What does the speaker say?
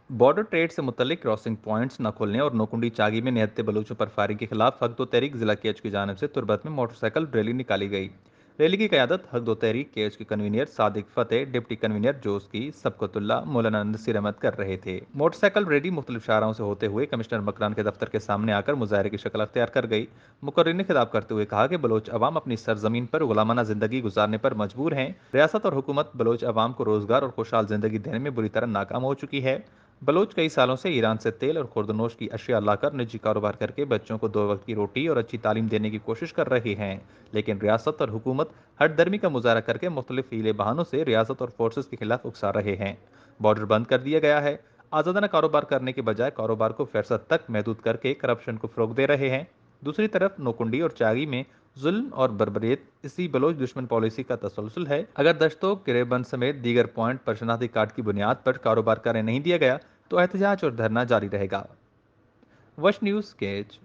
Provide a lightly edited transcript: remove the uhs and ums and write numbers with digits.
Border trade से मुतल्लिक crossing points न खोलने और नोकुंडी चागी में निहत्ते बलूचों पर फायरिंग के खिलाफ हक दो तहरीक जिला केएच की जानब से तुरबत में मोटरसाइकिल रैली निकाली गई। रैली की क़यादत हक दो तहरीक केएच के कन्वीनर सादिक फतेह, डिप्टी कन्वीनर जोस की सबकतुल्ला, मौलाना नसीर अहमद कर रहे थे। मोटरसाइकिल रैली मुख्तलिफ शाहराओं से होते हुए कमिश्नर मकरान के दफ्तर के सामने आकर मुजाहरे की शक्ल अख्तियार कर गई। मुकर्रिर ने खिताब करते हुए कहा कि बलोच अवाम अपनी सरजमीन पर गुलामाना जिंदगी गुजारने पर मजबूर हैं। रियासत और हुकूमत बलोच अवाम को रोजगार और खुशहाल जिंदगी देने में बुरी तरह नाकाम हो चुकी है। बलोच कई सालों से ईरान से तेल और खुर्दनोश की अशिया लाकर निजी कारोबार करके बच्चों को 2 वक्त की रोटी और अच्छी तालीम देने की कोशिश कर रहे हैं, लेकिन रियासत और हुकूमत हट दर्मी का मुजाहरा करके मुख्तलिफ हीले बहानों से रियासत और फोर्सेस के खिलाफ उकसा रहे हैं। बॉर्डर बंद कर दिया गया है। आज़ादाना कारोबार करने के बजाय कारोबार को फहरसत तक महदूद करके करप्शन को फ़रोग दे रहे हैं। दूसरी तरफ नोकुंडी और चागी में जुल्म और बर्बरियत इसी बलोच दुश्मन पॉलिसी का तसलसल है। अगर दश्तों किरेबंद समेत दीगर पॉइंट पर शनाख्ती कार्ड की बुनियाद पर कारोबार करने नहीं दिया गया तो एहतजाज और धरना जारी रहेगा। वश न्यूज़ केच।